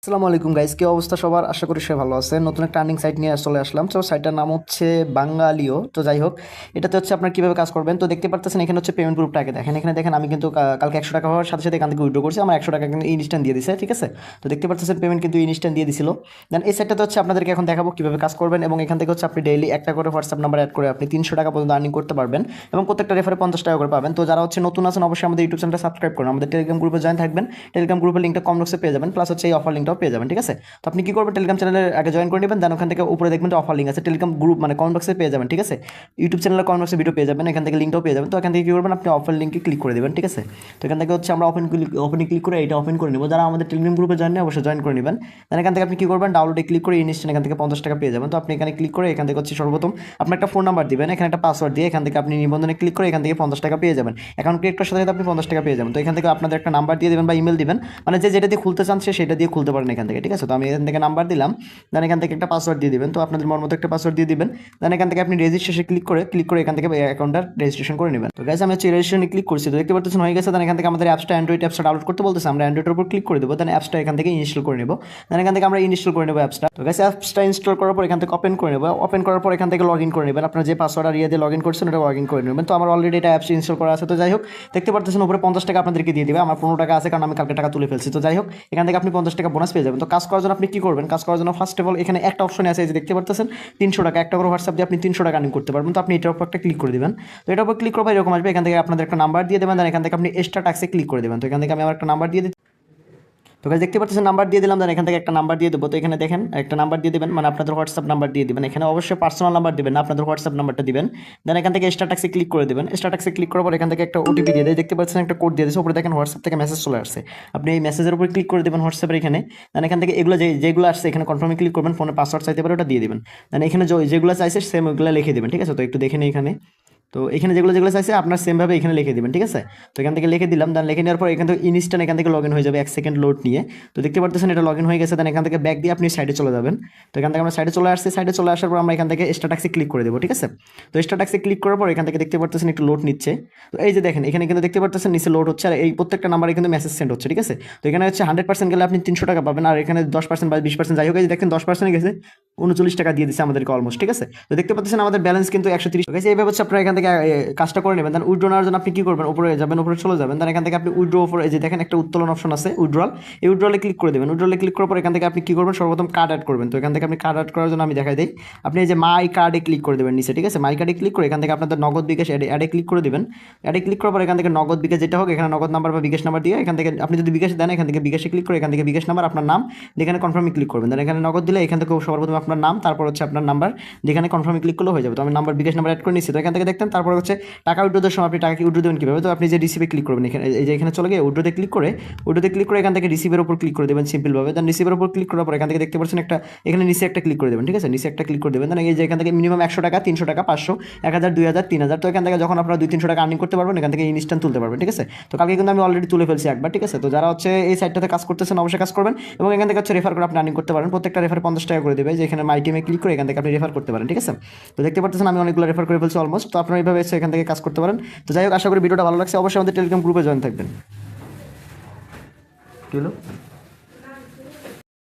আসসালামু আলাইকুম গাইস, কি অবস্থা সবার? আশা করি সবাই ভালো আছে। নতুন একটা আর্নিং সাইট নিয়ে চলে আসলাম। তো সাইটটার নাম হচ্ছে বাঙালিও। তো যাই হোক, এটাতে হচ্ছে আপনার কীভাবে কাজ করবেন। তো দেখতে পারতেছেন এখানে হচ্ছে পেমেন্ট গ্রুপটাকে দেখেন। এখানে দেখেন আমি কিন্তু কালকে 100 টাকা হওয়ার সাথে সাথে এখান থেকে উইড্রো করছি। আমার 100 টাকা কিন্তু ইনস্ট্যান্ট দিয়ে দিছে, ঠিক আছে। তো দেখতে পারতেছেন পেমেন্ট কিন্তু ইনস্ট্যান্ট দিয়ে দিছিল। দেন এই সাইটটাতে হচ্ছে আপনাদেরকে এখন দেখাবো কীভাবে কাজ করবেন, এবং এখান থেকে হচ্ছে আপনি ডেইলি একটা করে হোয়াটসঅ্যাপ নাম্বার অ্যাড করে আপনি 300 টাকা পর্যন্ত আর্নিং করতে পারবেন, এবং প্রত্যেকটা রেফারে 50 টাকা করে পাবেন। তো যারা হচ্ছে নতুন আছেন অবশ্যই আমাদের ইউটিউব চ্যানেলটা সাবস্ক্রাইব করুন, আমাদের টেলিগ্রাম গ্রুপে জয়েন থাকবেন। টেলিগ্রাম গ্রুপের লিঙ্কটা কমেন্ট বক্সে পেয়ে যাবেন, প্লাস হচ্ছে এই অফার লিঙ্কটাও পেয়ে যাবেন, ঠিক আছে। তো আপনি কি করবেন, টেলিগ্রাম চ্যানেলে আগে জয়েন করে নেবেন, দেন ওখান থেকে উপরে দেখবেন অফার লিঙ্ক আছে, টেলিগ্রাম গ্রুপ মানে কমেন্ট বক্সে পেয়ে যাবেন, ঠিক আছে। ইউটিউব চ্যানেলের কমেন্ট বক্সে ভিডিও পেয়ে যাবেন, এখান থেকে লিঙ্কটাও পেয়ে যাবেন। তো এখান থেকে কি করবেন, আপনি অফার লিঙ্কে ক্লিক করে দেবেন, ঠিক আছে। তো এখান থেকে হচ্ছে আমরা ওপেনে ক্লিক করে এটা ওপেন করে নেব। যারা আমাদের টেলিগ্রাম গ্রুপে জয়েন নেই অবশ্যই জয়েন করে নেবেন। দেন এখান থেকে আপনি কি করবেন, ডাউনলোডে ক্লিক করে ইনস্ট্যান্ট এখান থেকে 50 টাকা পেয়ে যাবেন। তো আপনি এখানে ক্লিক করে এখান থেকে হচ্ছে সর্বপ্রথম আপনার একটা ফোন নাম্বার দিবেন, এখানে একটা পাসওয়ার্ড দিয়ে এখান থেকে আপনি নিবন্ধনে ক্লিক করে এখান থেকে 50 টাকা পেয়ে যাবেন। অ্যাকাউন্ট ক্রিয়েট করার সাথে সাথে আপনি 50 টাকা পেয়ে যাবেন। তো এখান থেকে আপনাদের একটা নাম্বার দিয়ে দেবেন বা ইমেল দিবেন, মানে যেটা দিয়ে খুলতে চান সেটা দিয়ে খুলতে পারেন এখান থেকে, ঠিক আছে। তো আমি এখান থেকে নাম্বার দিলাম, দেন এখান থেকে একটা পাসওয়ার্ড দিয়ে দিবেন। তো আপনাদের মন মতো একটা পাসওয়ার্ড দিয়ে দিবেন। দেন এখান থেকে আপনি রেজিস্ট্রেশন ক্লিক করে এখান থেকে অ্যাকাউন্টটা রেজিস্ট্রেশন করে নেবেন। তো গাইস আমি হচ্ছে রেজিস্ট্রেশনে ক্লিক করছি, তো দেখতে পাচ্ছেন হয়ে গেছে। দেন এখান থেকে আমাদের অ্যাপসটা অ্যান্ড্রয়েড অ্যাপসটা ডাউনলোড করতে বলতেছে, আমরা অ্যান্ড্রয়েডের উপর ক্লিক করে দেবো। দেন অ্যাপসটা এখান থেকে ইনস্টল করে নেব। দেন এখান থেকে আমরা ইনস্টল করে নেবো অ্যাপসটা। তো গাইস অ্যাপসটা ইনস্টল করার পর এখান থেকে ওপেন করে নেবো। ওপেন করার পর এখান থেকে লগ ইন করে নেবেন, আপনার যে পাসওয়ার্ড আর দিয়ে লগ ইন করছেন ওটা লগ ইন করে নেবেন। তো আমার অলরেডি এটা অ্যাপস ইনস্টল করা আছে। তো যাই হোক, দেখতে পাচ্ছেন উপরে 50 টাকা আপনাদেরকে দিয়ে দিবে, আমার 15 টাকা আছে কারণ আমি কালকে টাকা তুলে ফেলছি। তো যাই হোক, এখান থেকে আপনি 50 টাকা বোনাস পেয়ে যাবেন। তো কাজ করার জন্য আপনি কি করবেন, কাজ করার জন্য ফার্স্ট অফ অল এখানে একটা অপশন আছে, যে দেখতে পাচ্ছেন 300 টাকা, একটা করে হোয়াটসঅ্যাপ দিয়ে আপনি 300 টাকা আর্নিং করতে পারবেন। তো আপনি এটার উপর একটা ক্লিক করে দেবেন। তো এটার উপর ক্লিক করবে এরকম আসবে, এখান থেকে আপনাদের একটা নাম্বার দিয়ে দেবেন, দেন এখান থেকে আপনি এক্সট্রা ট্যাক্সে ক্লিক করে দেবেন। তো এখান থেকে আমি আমার একটা নাম্বার দিয়ে দিই। তো গাইস দেখতে পাচ্ছেন নাম্বার দিয়ে দিলাম, দেন এখান থেকে একটা নাম্বার দিয়ে দেবো। তো এখানে দেখেন একটা নাম্বার দিয়ে দেবেন, মানে আপনাদের হোয়াটসঅ্যাপ নাম্বার দিয়ে দেবেন। এখানে অবশ্যই পার্সোনাল নাম্বার দেবেন না, আপনাদের হোয়াটসঅ্যাপ নাম্বারটা দিবেন। দেন এখান থেকে এক্সট্রা ট্যাক্সে ক্লিক করে দেবেন। এক্সট্রা ট্যাক্সে ক্লিক করার পর এখান থেকে একটা ওটিপি দিয়ে দেয়, দেখতে পাচ্ছেন একটা কোড দিয়ে দিয়েছে উপরে, দেখেন হোয়াটসঅ্যাপ থেকে মেসেজ চলে আসছে। আপনি এই মেসেজের উপর ক্লিক করে দেবেন হোয়াটসঅ্যাপের এখানে। দেন এখান থেকে এগুলো যেগুলো আসছে এখানে কনফার্মে ক্লিক করবেন, ফোনে পাসওয়ার্ড চাইতে পারে ওটা দিয়ে দেবেন। দেন এখানে যেগুলো চাইছে সেম ওইগুলো লিখে দেবেন, ঠিক আছে। তো একটু দেখে নিই এখানে। তো এখানে যেগুলো চাইছে আপনার সেমভাবে এখানে লিখে দেবেন, ঠিক আছে। তো এখান থেকে লিখে দিলাম, দেন লিখে নেওয়ার পর এখান থেকে ইনস্ট্যান্ট এখান থেকে লগ ইন হয়ে যাবে 1 সেকেন্ড লোড নিয়ে। তো দেখতে পারতেছেন এটা লগ ইন হয়ে গেছে। দেন এখান থেকে ব্যাক দিয়ে আপনি সাইডে চলে যাবেন। তো এখান থেকে আমরা সাইডে চলে আসছি, সাইডে চলে আসার পর আমরা এখান থেকে এক্সট্রা ট্যাক্সে ক্লিক করে দেবো, ঠিক আছে। তো এক্সট্রা ট্যাক্সে ক্লিক করার পর এখান থেকে দেখতে পারতেছেন একটু লোড নিচ্ছে। তো এই যে দেখেন এখানে কিন্তু দেখতে পারতেছেন নিচে লোড হচ্ছে, আর এই প্রত্যেকটা নাম্বারে কিন্তু মেসেজ সেন্ড হচ্ছে, ঠিক আছে। তো এখানে হচ্ছে 100% গেলে আপনি 300 টাকা পাবেন, আর এখানে 10% বা 20% যাই হোক, এই যে দেখেন 10% গেছে, 39 টাকা দিয়ে দিচ্ছে আমাদেরকে অলমোস্ট, ঠিক আছে। তো দেখতে পাচ্ছেন আমাদের ব্যালেন্স কিন্তু 130 গেছে। এইভাবে হচ্ছে আপনারা এখান থেকে কাজটা করে নেবেন। দেন উইড্রো নেওয়ার জন্য আপনি কি করবেন, উপরে যাবেন, উপরে চলে যাবেন। দেন এখান থেকে আপনি উইড্রো উপরে এই যে দেখেন একটা উত্তোলন অপশন আছে উইড্রল, এই উইড্রলে ক্লিক করে দেবেন। উইড্রলে ক্লিক করার পর এখান থেকে আপনি কি করবেন, সর্বপ্রথম কার্ড অ্যাড করবেন। তো এখান থেকে আপনি কার্ড অ্যাড করার জন্য আমি দেখাই দিই, আপনি এই যে মাই কার্ডে ক্লিক করে দেবেন নিচে, ঠিক আছে। মাই কার্ডে ক্লিক করে এখান থেকে আপনাদের নগদ বিকাশ অ্যাডে ক্লিক করে দেবেন। অ্যাডে ক্লিক করার পর এখান থেকে নগদ বিকাশ যেটা হোক, এখানে নগদ নাম্বার বা বিকাশ নাম্বার দিয়ে এখান থেকে আপনি যদি বিকাশে দেন এখান থেকে বিকাশে ক্লিক করে এখান থেকে বিকাশ নাম্বার আপনার নাম যেখানে কনফার্মে ক্লিক করবেন। দেন এখানে নগদ দিলে এখান থেকে সর্বপ্রথম আপনার নাম, তারপর হচ্ছে আপনার নাম্বার যেখানে কনফার্মে ক্লিক করলে হয়ে যাবে। তো আমি নাম্বার বিকাশ নাম্বার অ্যাড করে নিচ্ছি। তো এখান থেকে দেখতেন তারপর হচ্ছে টাকা উইড্রোদের সময় আপনি টাকা উইড্রো দেবেন কীভাবে। তো আপনি যে রিসিভে ক্লিক করবেন, এখানে এই যে এখানে চলে গিয়ে উইড্রোতে ক্লিক করে এখান থেকে রিসিভের উপর ক্লিক করে দেবেন সিম্পলভাবে। দেন রিসিভের উপর ক্লিক করার পর এখান থেকে দেখতে পাচ্ছেন একটা এখানে নিচে একটা ক্লিক করে দেবেন, ঠিক আছে। নিচে একটা ক্লিক করে দেবেন। দেন এই যে এখান থেকে মিনিমাম 100 টাকা, 300 টাকা, 500, 1000, 2000, 3000। তো এখান থেকে যখন আপনারা 200-300 টাকা আর্নিং করতে পারবেন এখান থেকে ইনস্ট্যান্ট তুলতে পারবেন, ঠিক আছে। তো কালকে কিন্তু আমি অলরেডি তুলে ফেলছি একবার, ঠিক আছে। তো যারা হচ্ছে এই সাইটটাতে কাজ করতেছেন অবশ্যই কাজ করবেন, এবং এখান থেকে হচ্ছে রেফার করে আপনি আর্নিং করতে পারেন। প্রত্যেকটা রেফার 50 টাকা করে দেবে, যে এখানে মাই টিমে ক্লিক করে এখান থেকে আপনি রেফার করতে পারেন, ঠিক আছে। তো দেখতে পাচ্ছেন আমি অনেকগুলো রেফার করে ফেলছি অলমোস্ট। তো আপনারা এইভাবে এসে এখান থেকে কাজ করতে পারেন। তো যাই হোক, আশা করি ভিডিওটা ভালো লাগছে। অবশ্যই আমাদের টেলিগ্রাম গ্রুপে জয়েন থাকবেন। কি হলো?